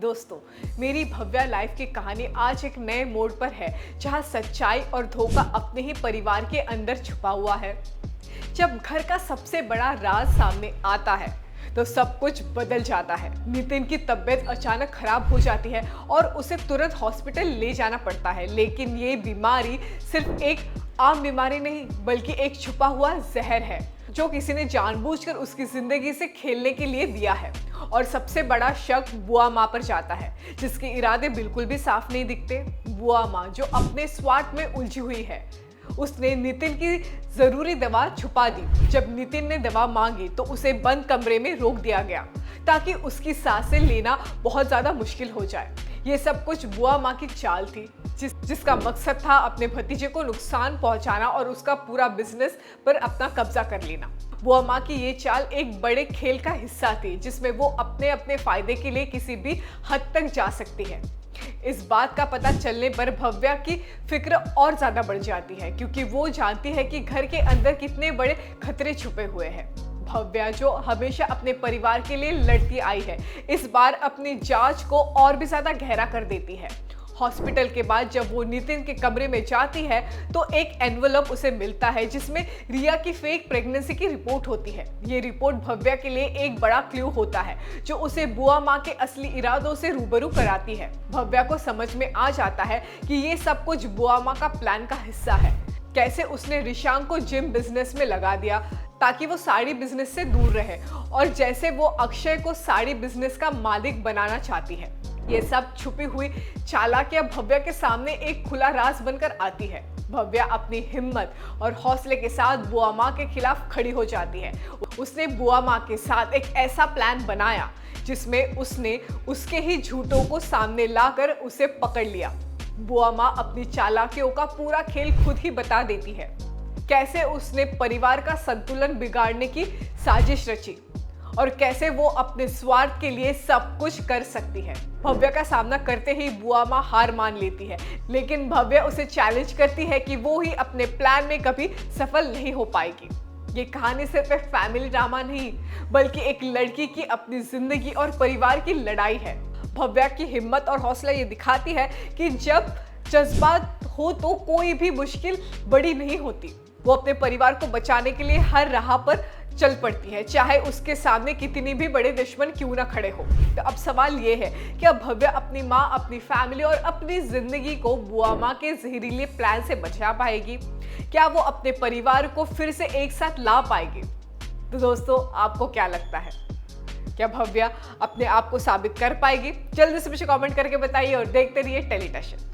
दोस्तों, मेरी भव्या लाइफ की कहानी आज एक नए मोड़ पर है, जहां सच्चाई और धोखा अपने ही परिवार के अंदर छुपा हुआ है। जब घर का सबसे बड़ा राज सामने आता है तो सब कुछ बदल जाता है। नितिन की तबीयत अचानक खराब हो जाती है और उसे तुरंत हॉस्पिटल ले जाना पड़ता है। लेकिन ये बीमारी सिर्फ एक आम बीमारी नहीं, बल्कि एक छुपा हुआ जहर है जो किसी ने जानबूझकर उसकी जिंदगी से खेलने के लिए दिया है। और सबसे बड़ा शक बुआ माँ पर जाता है, जिसके इरादे बिल्कुल भी साफ नहीं दिखते। बुआ माँ जो अपने स्वार्थ में उलझी हुई है, उसने नितिन की जरूरी दवा छुपा दी। जब नितिन ने दवा मांगी तो उसे बंद कमरे में रोक दिया गया ताकि उसकी सांसें लेना बहुत ज्यादा मुश्किल हो जाए। ये सब कुछ बुआ माँ की चाल थी, जिसका मकसद था अपने भतीजे को नुकसान पहुंचाना और उसका पूरा बिजनेस पर अपना कब्जा कर लेना। बुआ माँ की ये चाल एक बड़े खेल का हिस्सा थी, जिसमें वो अपने फायदे के लिए किसी भी हद तक जा सकती है। इस बात का पता चलने पर भव्या की फिक्र और ज्यादा बढ़ जाती है, क्योंकि वो जानती है कि घर के अंदर कितने बड़े खतरे छुपे हुए हैं। भव्या जो हमेशा अपने परिवार के लिए लड़ती आई है, इस बार अपनी जांच को और भी ज्यादा गहरा कर देती है। हॉस्पिटल के बाद जब वो नितिन के कमरे में जाती है तो एक एनवलप उसे मिलता है, जिसमें रिया की फेक प्रेगनेंसी की रिपोर्ट होती है। ये रिपोर्ट भव्या के लिए एक बड़ा क्लू होता है, जो उसे बुआ माँ के असली इरादों से रूबरू कराती है। भव्या को समझ में आ जाता है कि ये सब कुछ बुआ माँ का प्लान का हिस्सा है। कैसे उसने रिशांक को जिम बिजनेस में लगा दिया ताकि वो साड़ी बिजनेस से दूर रहे, और जैसे वो अक्षय को साड़ी बिजनेस का मालिक बनाना चाहती है। ये सब छुपी हुई चालाकियां भव्या के सामने एक खुला राज बनकर आती है। भव्या अपनी हिम्मत और हौसले के साथ बुआ माँ के खिलाफ खड़ी हो जाती है। उसने बुआ माँ के साथ एक ऐसा प्लान बनाया जिसमें उसने उसके ही झूठों को सामने लाकर उसे पकड़ लिया। बुआ माँ अपनी चालाकियों का पूरा खेल खुद ही बता देती है। कैसे उसने परिवार का संतुलन बिगाड़ने की साजिश रची और कैसे वो अपने स्वार्थ के लिए सब कुछ कर सकती है। भव्या का सामना करते ही बुआ माँ हार मान लेती है, लेकिन भव्या उसे चैलेंज करती है कि वो ही अपने प्लान में कभी सफल नहीं हो पाएगी। ये कहानी सिर्फ एक फैमिली ड्रामा नहीं, बल्कि एक लड़की की अपनी जिंदगी और परिवार की लड़ाई है। भव्या की हिम्मत और हौसला ये दिखाती है कि जब जज्बात हो तो कोई भी मुश्किल बड़ी नहीं होती। वो अपने परिवार को बचाने के लिए हर राह पर चल पड़ती है, चाहे उसके सामने कितनी भी बड़े दुश्मन क्यों ना खड़े हो। तो अब सवाल ये है कि अब भव्या अपनी माँ, अपनी फैमिली और अपनी जिंदगी को बुआ माँ के जहरीले प्लान से बचा पाएगी? क्या वो अपने परिवार को फिर से एक साथ ला पाएगी? तो दोस्तों, आपको क्या लगता है? क्या भव्या अपने आप को साबित कर पाएगी? जल्दी से मुझे कमेंट करके बताइए और देखते रहिए टेली टशन।